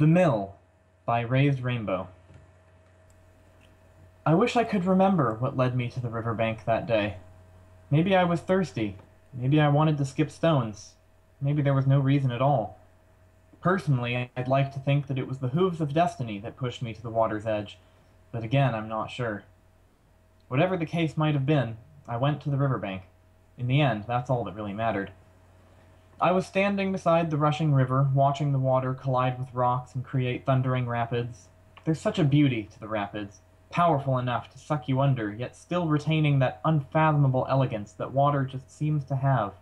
The Mill by Raised Rainbow. I wish I could remember what led me to the riverbank that day. Maybe I was thirsty. Maybe I wanted to skip stones. Maybe there was no reason at all. Personally, I'd like to think that it was the hooves of destiny that pushed me to the water's edge, but again, I'm not sure. Whatever the case might have been, I went to the riverbank. In the end, that's all that really mattered. I was standing beside the rushing river, watching the water collide with rocks and create thundering rapids. There's such a beauty to the rapids, powerful enough to suck you under, yet still retaining that unfathomable elegance that water just seems to have.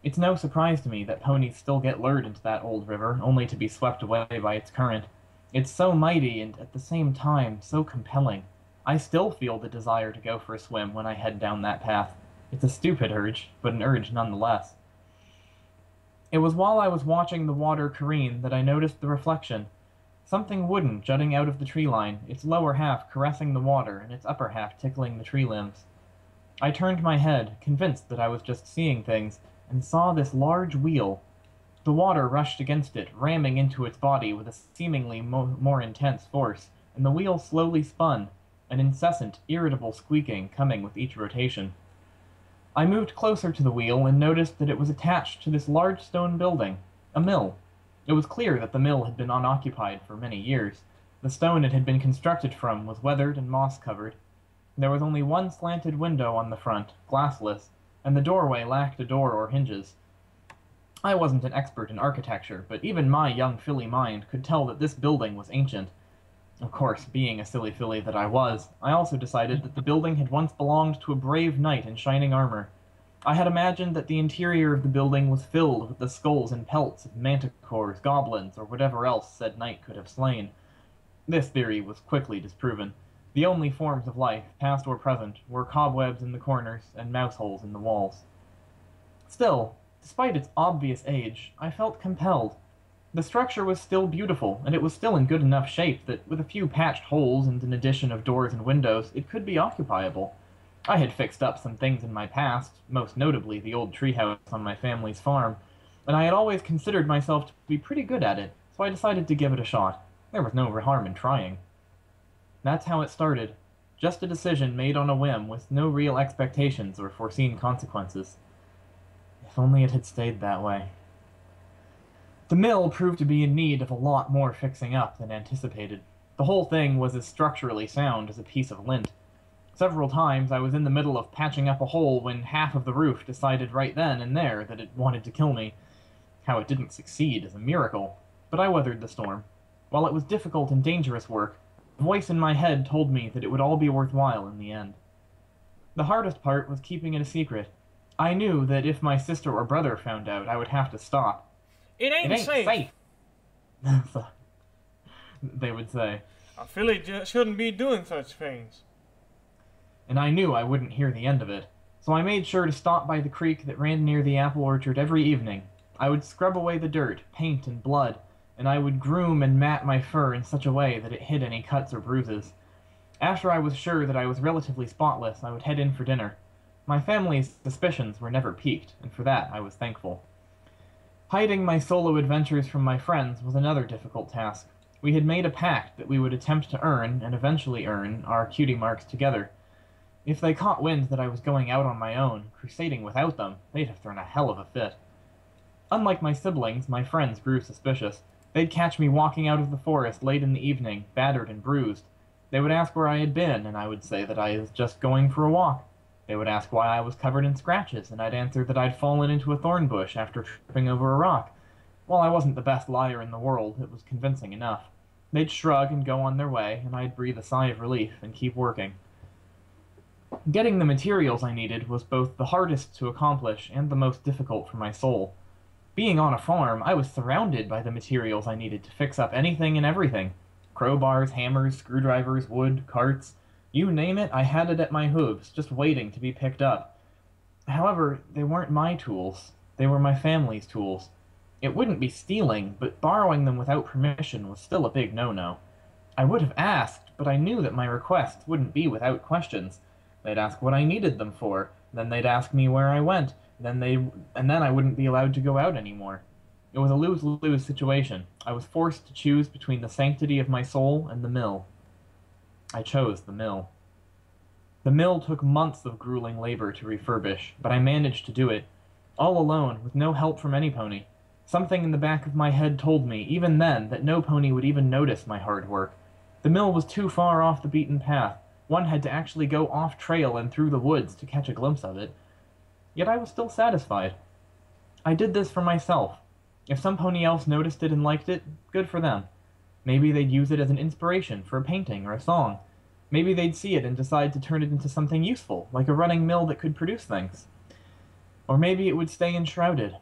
It's no surprise to me that ponies still get lured into that old river, only to be swept away by its current. It's so mighty and, at the same time, so compelling. I still feel the desire to go for a swim when I head down that path. It's a stupid urge, but an urge nonetheless. It was while I was watching the water careen that I noticed the reflection. Something wooden jutting out of the tree line, its lower half caressing the water and its upper half tickling the tree limbs. I turned my head, convinced that I was just seeing things, and saw this large wheel. The water rushed against it, ramming into its body with a seemingly more intense force, and the wheel slowly spun, an incessant, irritable squeaking coming with each rotation. I moved closer to the wheel and noticed that it was attached to this large stone building, a mill. It was clear that the mill had been unoccupied for many years. The stone it had been constructed from was weathered and moss-covered. There was only one slanted window on the front, glassless, and the doorway lacked a door or hinges. I wasn't an expert in architecture, but even my young filly mind could tell that this building was ancient. Of course, being a silly filly that I was, I also decided that the building had once belonged to a brave knight in shining armor. I had imagined that the interior of the building was filled with the skulls and pelts of manticores, goblins, or whatever else said knight could have slain. This theory was quickly disproven. The only forms of life, past or present, were cobwebs in the corners and mouse holes in the walls. Still, despite its obvious age, I felt compelled. The structure was still beautiful, and it was still in good enough shape that, with a few patched holes and an addition of doors and windows, it could be occupiable. I had fixed up some things in my past, most notably the old treehouse on my family's farm, and I had always considered myself to be pretty good at it, so I decided to give it a shot. There was no harm in trying. That's how it started. Just a decision made on a whim, with no real expectations or foreseen consequences. If only it had stayed that way. The mill proved to be in need of a lot more fixing up than anticipated. The whole thing was as structurally sound as a piece of lint. Several times I was in the middle of patching up a hole when half of the roof decided right then and there that it wanted to kill me. How it didn't succeed is a miracle, but I weathered the storm. While it was difficult and dangerous work, a voice in my head told me that it would all be worthwhile in the end. The hardest part was keeping it a secret. I knew that if my sister or brother found out, I would have to stop. It ain't safe. They would say. A filly just shouldn't be doing such things. And I knew I wouldn't hear the end of it, so I made sure to stop by the creek that ran near the apple orchard every evening. I would scrub away the dirt, paint, and blood, and I would groom and mat my fur in such a way that it hid any cuts or bruises. After I was sure that I was relatively spotless, I would head in for dinner. My family's suspicions were never piqued, and for that I was thankful. Hiding my solo adventures from my friends was another difficult task. We had made a pact that we would attempt to earn, and eventually earn, our cutie marks together. If they caught wind that I was going out on my own, crusading without them, they'd have thrown a hell of a fit. Unlike my siblings, my friends grew suspicious. They'd catch me walking out of the forest late in the evening, battered and bruised. They would ask where I had been, and I would say that I was just going for a walk. They would ask why I was covered in scratches, and I'd answer that I'd fallen into a thorn bush after tripping over a rock. While I wasn't the best liar in the world, it was convincing enough. They'd shrug and go on their way, and I'd breathe a sigh of relief and keep working. Getting the materials I needed was both the hardest to accomplish and the most difficult for my soul. Being on a farm, I was surrounded by the materials I needed to fix up anything and everything. Crowbars, hammers, screwdrivers, wood, carts. You name it, I had it at my hooves, just waiting to be picked up. However, they weren't my tools. They were my family's tools. It wouldn't be stealing, but borrowing them without permission was still a big no-no. I would have asked, but I knew that my request wouldn't be without questions. They'd ask what I needed them for, then they'd ask me where I went, and then I wouldn't be allowed to go out anymore. It was a lose-lose situation. I was forced to choose between the sanctity of my soul and the mill. I chose the mill. The mill took months of grueling labor to refurbish, but I managed to do it, all alone, with no help from any pony. Something in the back of my head told me, even then, that no pony would even notice my hard work. The mill was too far off the beaten path. One had to actually go off-trail and through the woods to catch a glimpse of it. Yet I was still satisfied. I did this for myself. If some pony else noticed it and liked it, good for them. Maybe they'd use it as an inspiration for a painting or a song. Maybe they'd see it and decide to turn it into something useful, like a running mill that could produce things. Or maybe it would stay enshrouded.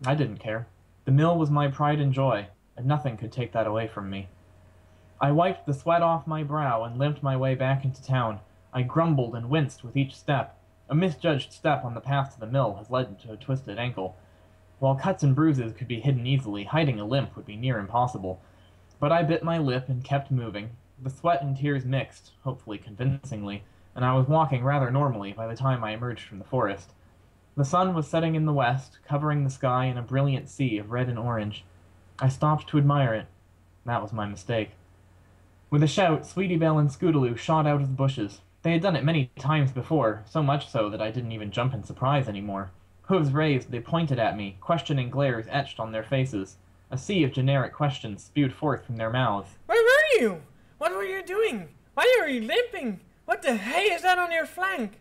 I didn't care. The mill was my pride and joy, and nothing could take that away from me. I wiped the sweat off my brow and limped my way back into town. I grumbled and winced with each step. A misjudged step on the path to the mill has led to a twisted ankle. While cuts and bruises could be hidden easily, hiding a limp would be near impossible. But I bit my lip and kept moving. The sweat and tears mixed, hopefully convincingly, and I was walking rather normally by the time I emerged from the forest. The sun was setting in the west, covering the sky in a brilliant sea of red and orange. I stopped to admire it. That was my mistake. With a shout, Sweetie Belle and Scootaloo shot out of the bushes. They had done it many times before, so much so that I didn't even jump in surprise anymore. Hooves raised, they pointed at me, questioning glares etched on their faces. A sea of generic questions spewed forth from their mouths. Where were you? What were you doing? Why are you limping? What the hay is that on your flank?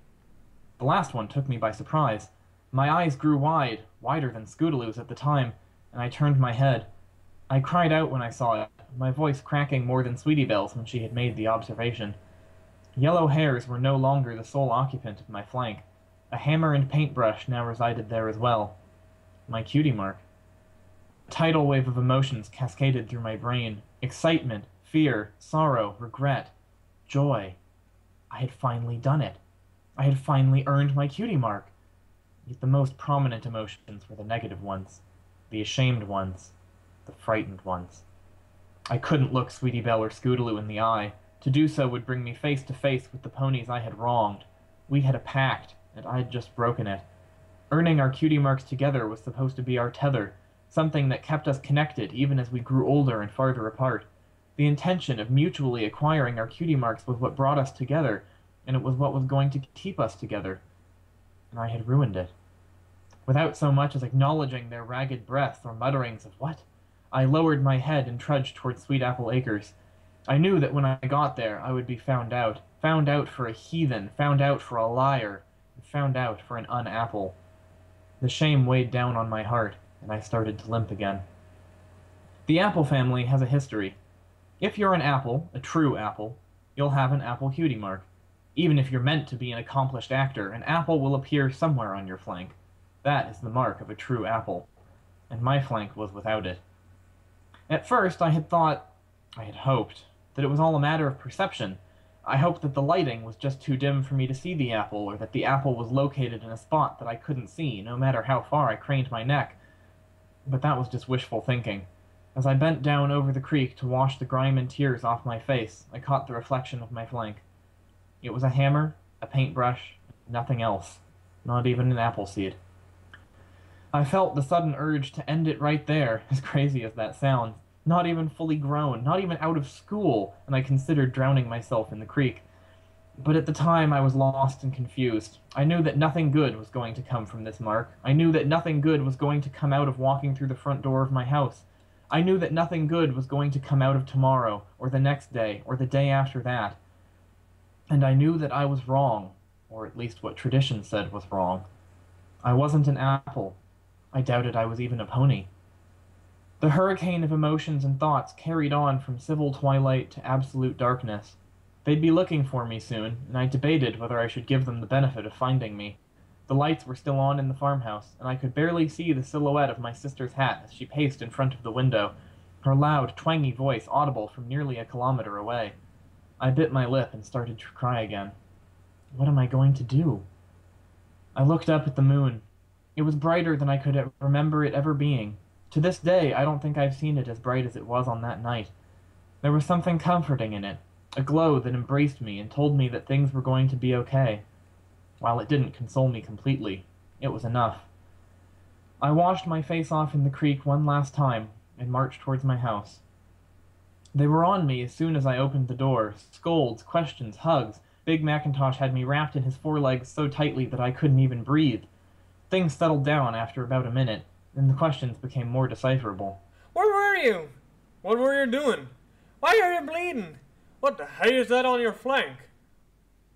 The last one took me by surprise. My eyes grew wide, wider than Scootaloo's at the time, and I turned my head. I cried out when I saw it, my voice cracking more than Sweetie Belle's when she had made the observation. Yellow hairs were no longer the sole occupant of my flank. A hammer and paintbrush now resided there as well. My cutie mark. A tidal wave of emotions cascaded through my brain. Excitement, fear, sorrow, regret, joy. I had finally done it. I had finally earned my cutie mark. Yet the most prominent emotions were the negative ones, the ashamed ones, the frightened ones. I couldn't look Sweetie Belle or Scootaloo in the eye. To do so would bring me face to face with the ponies I had wronged. We had a pact, and I had just broken it. Earning our cutie marks together was supposed to be our tether, something that kept us connected even as we grew older and farther apart. The intention of mutually acquiring our cutie marks was what brought us together, and it was what was going to keep us together. And I had ruined it. Without so much as acknowledging their ragged breaths or mutterings of what, I lowered my head and trudged toward Sweet Apple Acres. I knew that when I got there I would be found out for a heathen, found out for a liar, and found out for an unapple. The shame weighed down on my heart, and I started to limp again. The apple family has a history. If you're an apple, a true apple, you'll have an apple cutie mark. Even if you're meant to be an accomplished actor, an apple will appear somewhere on your flank. That is the mark of a true apple, and my flank was without it. At first I had hoped, that it was all a matter of perception. I hoped that the lighting was just too dim for me to see the apple, or that the apple was located in a spot that I couldn't see, no matter how far I craned my neck. But that was just wishful thinking. As I bent down over the creek to wash the grime and tears off my face, I caught the reflection of my flank. It was a hammer, a paintbrush, nothing else. Not even an apple seed. I felt the sudden urge to end it right there, as crazy as that sounds. Not even fully grown, not even out of school, and I considered drowning myself in the creek. But at the time I was lost and confused. I knew that nothing good was going to come from this mark. I knew that nothing good was going to come out of walking through the front door of my house. I knew that nothing good was going to come out of tomorrow, or the next day, or the day after that. And I knew that I was wrong, or at least what tradition said was wrong. I wasn't an apple. I doubted I was even a pony. The hurricane of emotions and thoughts carried on from civil twilight to absolute darkness. They'd be looking for me soon, and I debated whether I should give them the benefit of finding me. The lights were still on in the farmhouse, and I could barely see the silhouette of my sister's hat as she paced in front of the window, her loud, twangy voice audible from nearly a kilometer away. I bit my lip and started to cry again. What am I going to do? I looked up at the moon. It was brighter than I could remember it ever being. To this day, I don't think I've seen it as bright as it was on that night. There was something comforting in it, a glow that embraced me and told me that things were going to be okay. While it didn't console me completely, it was enough. I washed my face off in the creek one last time and marched towards my house. They were on me as soon as I opened the door. Scolds, questions, hugs. Big Macintosh had me wrapped in his forelegs so tightly that I couldn't even breathe. Things settled down after about a minute, and the questions became more decipherable. Where were you? What were you doing? Why are you bleeding? What the hay is that on your flank?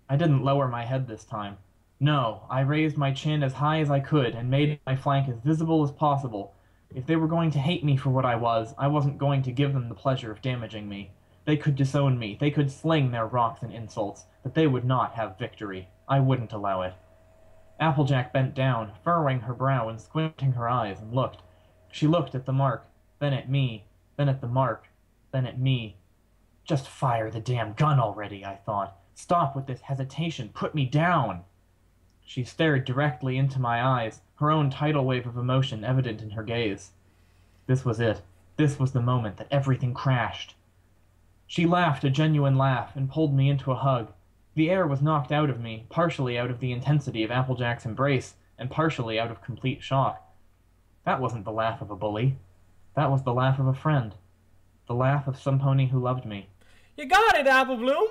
I didn't lower my head this time. No, I raised my chin as high as I could and made my flank as visible as possible. If they were going to hate me for what I wasn't going to give them the pleasure of damaging me. They could disown me, they could sling their rocks and insults, but they would not have victory. I wouldn't allow it. Applejack bent down, furrowing her brow and squinting her eyes, and looked. She looked at the mark, then at me, then at the mark, then at me. Just fire the damn gun already, I thought. Stop with this hesitation. Put me down. She stared directly into my eyes, her own tidal wave of emotion evident in her gaze. This was it. This was the moment that everything crashed. She laughed a genuine laugh and pulled me into a hug. The air was knocked out of me, partially out of the intensity of Applejack's embrace, and partially out of complete shock. That wasn't the laugh of a bully. That was the laugh of a friend. The laugh of some pony who loved me. You got it, Apple Bloom!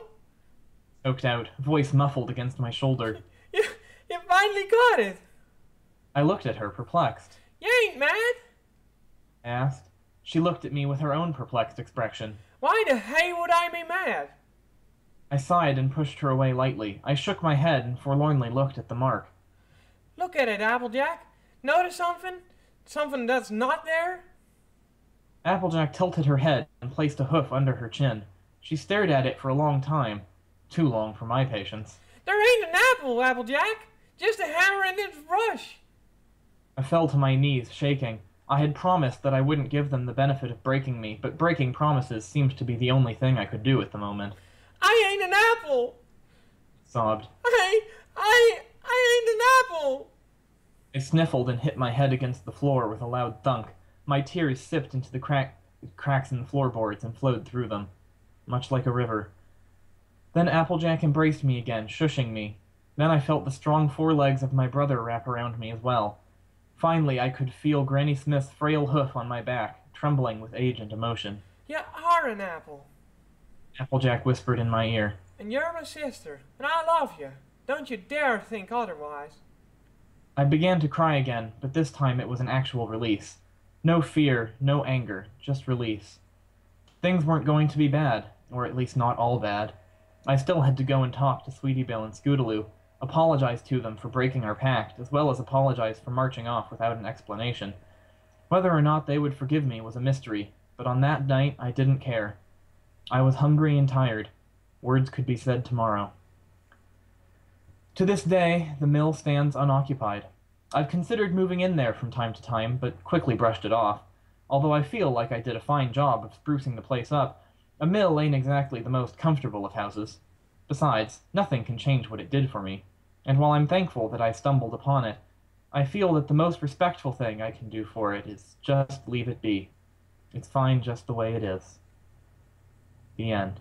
Choked out, voice muffled against my shoulder. You finally got it! I looked at her, perplexed. You ain't mad? I asked. She looked at me with her own perplexed expression. Why the hay would I be mad? I sighed and pushed her away lightly. I shook my head and forlornly looked at the mark. Look at it, Applejack. Notice something? Something that's not there? Applejack tilted her head and placed a hoof under her chin. She stared at it for a long time. Too long for my patience. There ain't an apple, Applejack. Just a hammer and its brush. I fell to my knees, shaking. I had promised that I wouldn't give them the benefit of breaking me, but breaking promises seemed to be the only thing I could do at the moment. I ain't an apple. Sobbed. I ain't an apple. I sniffled and hit my head against the floor with a loud thunk. My tears sipped into the cracks in the floorboards and flowed through them, much like a river. Then Applejack embraced me again, shushing me. Then I felt the strong forelegs of my brother wrap around me as well. Finally, I could feel Granny Smith's frail hoof on my back, trembling with age and emotion. You are an apple. Applejack whispered in my ear. And you're my sister, and I love you. Don't you dare think otherwise. I began to cry again, but this time it was an actual release. No fear, no anger, just release. Things weren't going to be bad, or at least not all bad. I still had to go and talk to Sweetie Bill and Scootaloo, apologize to them for breaking our pact, as well as apologize for marching off without an explanation. Whether or not they would forgive me was a mystery, but on that night I didn't care. I was hungry and tired. Words could be said tomorrow. To this day, the mill stands unoccupied. I've considered moving in there from time to time, but quickly brushed it off. Although I feel like I did a fine job of sprucing the place up, a mill ain't exactly the most comfortable of houses. Besides, nothing can change what it did for me, and while I'm thankful that I stumbled upon it, I feel that the most respectful thing I can do for it is just leave it be. It's fine just the way it is. The end.